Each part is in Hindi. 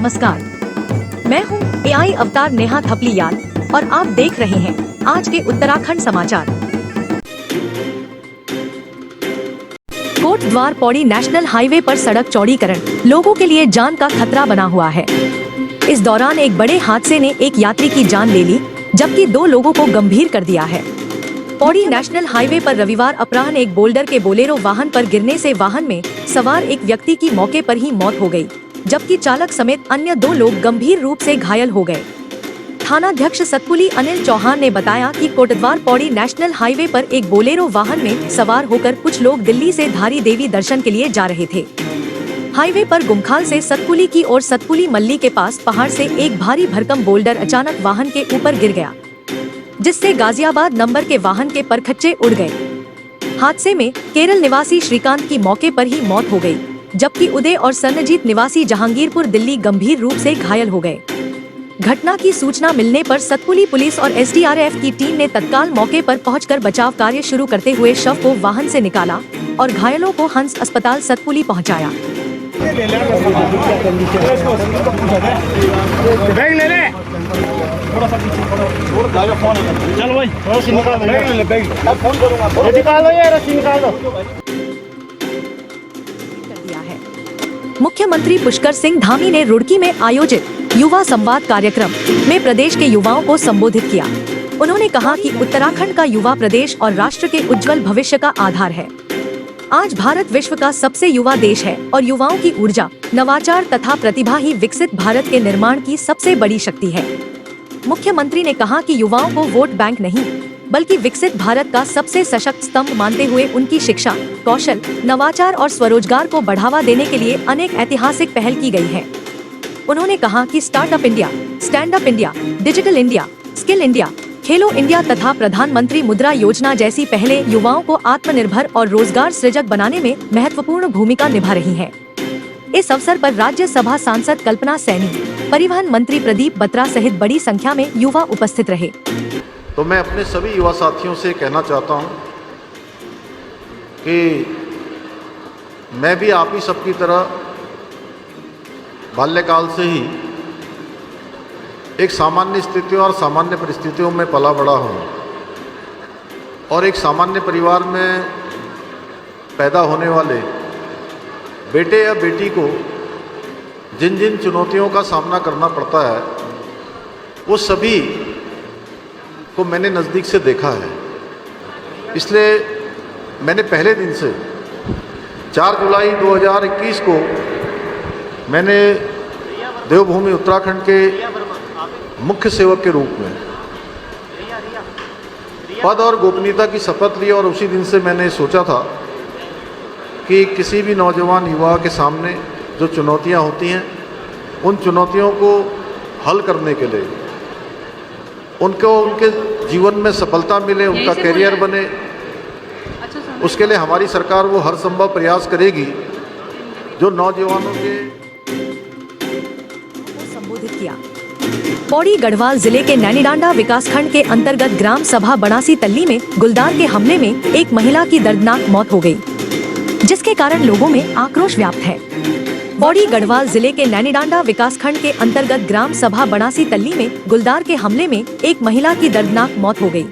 नमस्कार, मैं हूँ AI अवतार नेहा थपलियाल और आप देख रहे हैं आज के उत्तराखंड समाचार। कोटद्वार पौड़ी नेशनल हाईवे पर सड़क चौड़ीकरण लोगों के लिए जान का खतरा बना हुआ है। इस दौरान एक बड़े हादसे ने एक यात्री की जान ले ली, जबकि 2 लोगों को गंभीर कर दिया है। पौड़ी नेशनल हाईवे पर रविवार अपराह्न एक बोल्डर के बोलेरो वाहन पर गिरने से वाहन में सवार एक व्यक्ति की मौके पर ही मौत हो गई, जबकि चालक समेत अन्य 2 लोग गंभीर रूप से घायल हो गए। थानाध्यक्ष सतपुली अनिल चौहान ने बताया कि कोटद्वार पौड़ी नेशनल हाईवे पर एक बोलेरो वाहन में सवार होकर कुछ लोग दिल्ली से धारी देवी दर्शन के लिए जा रहे थे। हाईवे पर गुमखाल से सतपुली की ओर सतपुली मल्ली के पास पहाड़ से एक भारी भरकम बोल्डर अचानक वाहन के ऊपर गिर गया, जिससे गाजियाबाद नंबर के वाहन के परखच्चे उड़ गए। हादसे में केरल निवासी श्रीकांत की मौके पर ही मौत हो गई, जबकि उदय और सर्नजीत निवासी जहांगीरपुर दिल्ली गंभीर रूप से घायल हो गए। घटना की सूचना मिलने पर सतपुली पुलिस और SDRF की टीम ने तत्काल मौके पर पहुंचकर बचाव कार्य शुरू करते हुए शव को वाहन से निकाला और घायलों को हंस अस्पताल सतपुली पहुंचाया। मुख्यमंत्री पुष्कर सिंह धामी ने रुड़की में आयोजित युवा संवाद कार्यक्रम में प्रदेश के युवाओं को संबोधित किया। उन्होंने कहा कि उत्तराखंड का युवा प्रदेश और राष्ट्र के उज्जवल भविष्य का आधार है। आज भारत विश्व का सबसे युवा देश है और युवाओं की ऊर्जा, नवाचार तथा प्रतिभा ही विकसित भारत के निर्माण की सबसे बड़ी शक्ति है। मुख्यमंत्री ने कहा कि युवाओं को वोट बैंक नहीं, बल्कि विकसित भारत का सबसे सशक्त स्तंभ मानते हुए उनकी शिक्षा, कौशल, नवाचार और स्वरोजगार को बढ़ावा देने के लिए अनेक ऐतिहासिक पहल की गई है। उन्होंने कहा कि startup India, stand up India, digital India, skill India, खेलो इंडिया तथा प्रधानमंत्री मुद्रा योजना जैसी पहलें युवाओं को आत्मनिर्भर और रोजगार सृजक बनाने में महत्वपूर्ण भूमिका निभा रही हैं। इस अवसर पर राज्यसभा सांसद कल्पना सैनी, परिवहन मंत्री प्रदीप बत्रा सहित बड़ी संख्या में युवा उपस्थित रहे। तो मैं अपने सभी युवा साथियों से कहना चाहता हूं कि मैं भी आप ही सबकी तरह बाल्यकाल से ही एक सामान्य स्थितियों और सामान्य परिस्थितियों में पला बड़ा हूँ और एक सामान्य परिवार में पैदा होने वाले बेटे या बेटी को जिन जिन चुनौतियों का सामना करना पड़ता है, वो सभी को मैंने नज़दीक से देखा है। इसलिए मैंने पहले दिन से 4 जुलाई 2021 को मैंने देवभूमि उत्तराखंड के मुख्य सेवक के रूप में पद और गोपनीयता की शपथ ली और उसी दिन से मैंने सोचा था कि किसी भी नौजवान युवा के सामने जो चुनौतियां होती हैं, उन चुनौतियों को हल करने के लिए उनको उनके जीवन में सफलता मिले, उनका करियर बने, उसके लिए हमारी सरकार वो हर संभव प्रयास करेगी जो नौजवानों के संबोधित किया। पौड़ी गढ़वाल जिले के नैनीडांडा विकासखंड के अंतर्गत ग्राम सभा बनासी तल्ली में गुलदार के हमले में एक महिला की दर्दनाक मौत हो गई, जिसके कारण लोगों में आक्रोश व्याप्त है। पौड़ी गढ़वाल जिले के नैनीडांडा विकासखंड के अंतर्गत ग्राम सभा बनासी तल्ली में गुलदार के हमले में एक महिला की दर्दनाक मौत हो गई।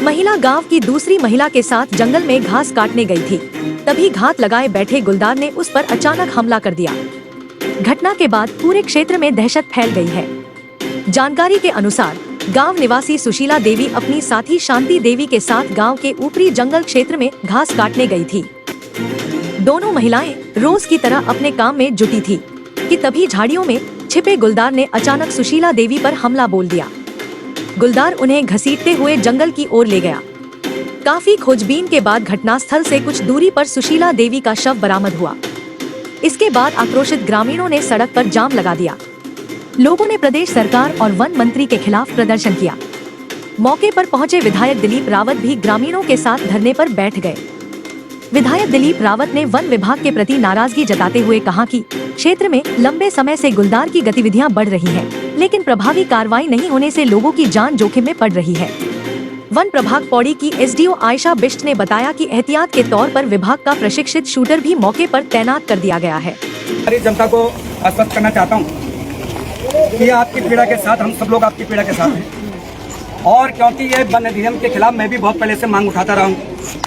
महिला गांव की दूसरी महिला के साथ जंगल में घास काटने गई थी, तभी घात लगाए बैठे गुलदार ने उस पर अचानक हमला कर दिया। घटना के बाद पूरे क्षेत्र में दहशत फैल गई है। जानकारी के अनुसार गांव निवासी सुशीला देवी अपनी साथी शांति देवी के साथ गांव के ऊपरी जंगल क्षेत्र में घास काटने गई थी। दोनों महिलाएं रोज की तरह अपने काम में जुटी थी कि तभी झाड़ियों में छिपे गुलदार ने अचानक सुशीला देवी पर हमला बोल दिया। गुलदार उन्हें घसीटते हुए जंगल की ओर ले गया। काफी खोजबीन के बाद घटनास्थल से कुछ दूरी पर सुशीला देवी का शव बरामद हुआ। इसके बाद आक्रोशित ग्रामीणों ने सड़क पर जाम लगा दिया। लोगों ने प्रदेश सरकार और वन मंत्री के खिलाफ प्रदर्शन किया। मौके पर पहुंचे विधायक दिलीप रावत भी ग्रामीणों के साथ धरने पर बैठ गए। विधायक दिलीप रावत ने वन विभाग के प्रति नाराजगी जताते हुए कहा कि क्षेत्र में लंबे समय से गुलदार की गतिविधियां बढ़ रही हैं, लेकिन प्रभावी कार्रवाई नहीं होने से लोगों की जान जोखिम में पड़ रही है। वन प्रभाग पौड़ी की SDO आयशा बिष्ट ने बताया कि एहतियात के तौर पर विभाग का प्रशिक्षित शूटर भी मौके पर तैनात कर दिया गया है। सारी जनता को आश्वस्त करना चाहता हूँ कि आपकी पीड़ा के साथ हम सब लोग आपकी पीड़ा के साथ हैं। और क्योंकि ये वन अधिनियम के खिलाफ मैं भी बहुत पहले से मांग उठाता रहा हूँ,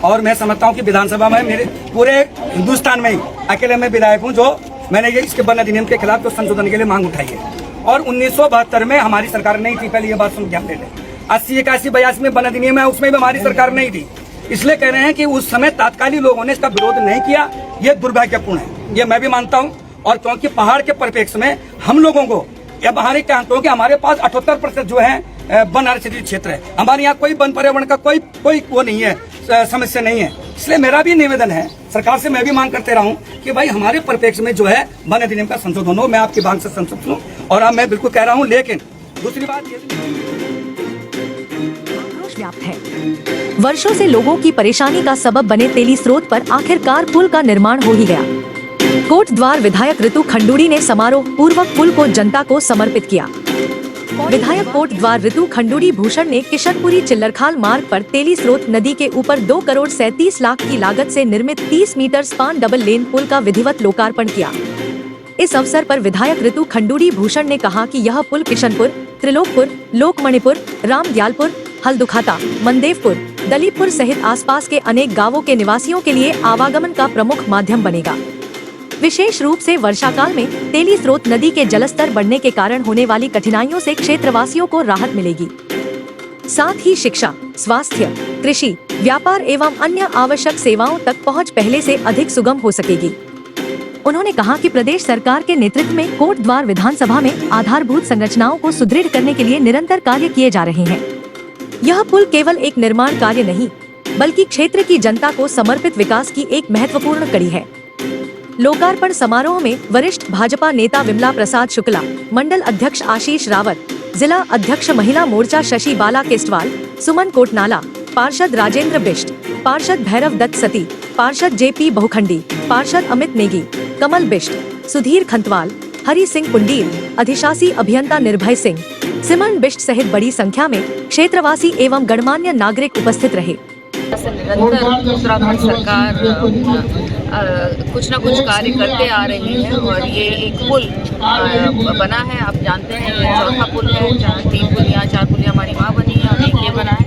और मैं समझता हूँ कि विधानसभा में मेरे पूरे हिंदुस्तान में ही अकेले मैं विधायक हूँ जो मैंने ये इसके वन अधिनियम के खिलाफ जो संशोधन के लिए मांग उठाई है। और 1972 में हमारी सरकार नहीं थी, पहले ये बात सुन ध्यान दे लें। 80, 81, 82 में वन अधिनियम है, उसमें भी हमारी सरकार नहीं थी। इसलिए कह रहे हैं कि उस समय तात्कालिक लोगों ने इसका विरोध नहीं किया, ये दुर्भाग्यपूर्ण है, ये मैं भी मानता हूँ। और क्योंकि पहाड़ के परिप्रेक्ष्य में हम लोगों को या बाहरी क्या कि हमारे पास 78% जो है वन आरक्षित क्षेत्र है, हमारे यहाँ कोई वन पर्यावरण का कोई वो नहीं है, समस्या नहीं है। इसलिए मेरा भी निवेदन है सरकार से, मैं भी मांग करते रहा हूँ कि भाई हमारे परिप्रेक्ष्य में जो है वन अधिनियम का संशोधन हो। मैं आपकी मांग से संतुष्ट हूँ और अब मैं बिल्कुल कह रहा हूँ। लेकिन दूसरी बात ये आक्रोश व्याप्त है। वर्षों से लोगों की परेशानी का सबब बने तेली स्रोत पर आखिरकार पुल का निर्माण हो ही गया। कोटद्वार विधायक ऋतु खंडूड़ी ने समारोह पूर्वक पुल को जनता को समर्पित किया। विधायक कोटद्वार ऋतु खंडूड़ी भूषण ने किशनपुरी चिल्लरखाल मार्ग पर तेली स्रोत नदी के ऊपर 2,37,00,000 की लागत से निर्मित 30 मीटर स्पान डबल लेन पुल का विधिवत लोकार्पण किया। इस अवसर पर विधायक ऋतु खंडूड़ी भूषण ने कहा कि यह पुल किशनपुर, त्रिलोकपुर, लोकमणिपुर, रामदयालपुर, हल्दुखाता, मंदेवपुर, दलीपपुर सहित आसपास के अनेक गांवों के निवासियों के लिए आवागमन का प्रमुख माध्यम बनेगा। विशेष रूप से वर्षा काल में तेली स्रोत नदी के जलस्तर बढ़ने के कारण होने वाली कठिनाइयों से क्षेत्रवासियों को राहत मिलेगी। साथ ही शिक्षा, स्वास्थ्य, कृषि, व्यापार एवं अन्य आवश्यक सेवाओं तक पहुंच पहले से अधिक सुगम हो सकेगी। उन्होंने कहा कि प्रदेश सरकार के नेतृत्व में कोटद्वार विधानसभा में आधारभूत संरचनाओं को सुदृढ़ करने के लिए निरंतर कार्य किए जा रहे हैं। यह पुल केवल एक निर्माण कार्य नहीं, बल्कि क्षेत्र की जनता को समर्पित विकास की एक महत्वपूर्ण कड़ी है। लोकार्पण समारोह में वरिष्ठ भाजपा नेता विमला प्रसाद शुक्ला, मंडल अध्यक्ष आशीष रावत, जिला अध्यक्ष महिला मोर्चा शशि बाला केस्टवाल, सुमन कोटनाला, पार्षद राजेंद्र बिष्ट, पार्षद भैरव दत्त सती, पार्षद जेपी बहुखंडी, पार्षद अमित नेगी, कमल बिष्ट, सुधीर खंतवाल, हरि सिंह पुंडीर, अधिशासी अभियंता निर्भय सिंह, सिमरन बिष्ट सहित बड़ी संख्या में क्षेत्रवासी एवं गणमान्य नागरिक उपस्थित रहे। निरंतर उत्तराखंड सरकार कुछ न कुछ कार्य करते आ रही है और ये एक पुल बना है। आप जानते हैं ये चौथा पुल है, जहाँ 3 पुलियाँ 4 पुलियाँ हमारी वहाँ बनी है और एक ये बना है।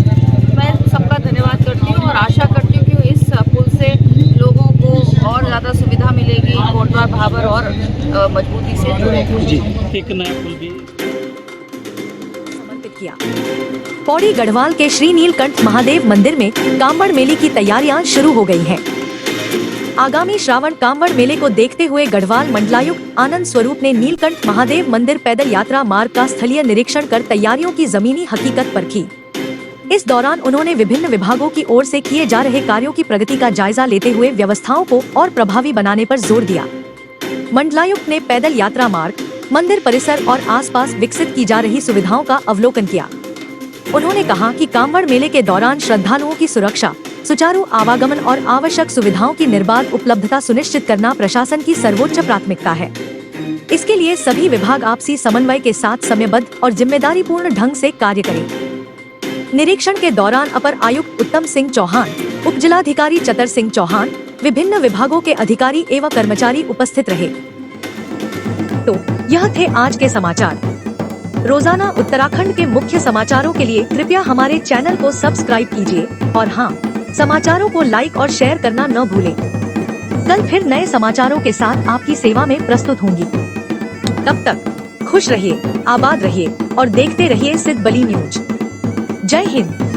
मैं सबका धन्यवाद करती हूँ और आशा करती हूँ कि इस पुल से लोगों को और ज़्यादा सुविधा मिलेगी, कोटद्वार भाबर और मजबूती से जुड़ेगा। एक नया पुल भी समर्पित किया। पौड़ी गढ़वाल के श्री नीलकंठ महादेव मंदिर में कांवड़ मेले की तैयारियां शुरू हो गई हैं। आगामी श्रावण कांवड़ मेले को देखते हुए गढ़वाल मंडलायुक्त आनंद स्वरूप ने नीलकंठ महादेव मंदिर पैदल यात्रा मार्ग का स्थलीय निरीक्षण कर तैयारियों की जमीनी हकीकत परखी। इस दौरान उन्होंने विभिन्न विभागों की ओर से किए जा रहे कार्यों की प्रगति का जायजा लेते हुए व्यवस्थाओं को और प्रभावी बनाने पर जोर दिया। मंडलायुक्त ने पैदल यात्रा मार्ग, मंदिर परिसर और आसपास विकसित की जा रही सुविधाओं का अवलोकन किया। उन्होंने कहा कि कांवड़ मेले के दौरान श्रद्धालुओं की सुरक्षा, सुचारू आवागमन और आवश्यक सुविधाओं की निर्बाध उपलब्धता सुनिश्चित करना प्रशासन की सर्वोच्च प्राथमिकता है। इसके लिए सभी विभाग आपसी समन्वय के साथ समयबद्ध और जिम्मेदारीपूर्ण ढंग से कार्य करें। निरीक्षण के दौरान अपर आयुक्त उत्तम सिंह चौहान, उप जिलाधिकारी चतर सिंह चौहान, विभिन्न विभागों के अधिकारी एवं कर्मचारी उपस्थित रहे। तो यह थे आज के समाचार। रोजाना उत्तराखंड के मुख्य समाचारों के लिए कृपया हमारे चैनल को सब्सक्राइब कीजिए और हाँ, समाचारों को लाइक और शेयर करना न भूलें। कल फिर नए समाचारों के साथ आपकी सेवा में प्रस्तुत होंगी। तब तक खुश रहिए, आबाद रहिए और देखते रहिए सिद्ध बली न्यूज। जय हिंद।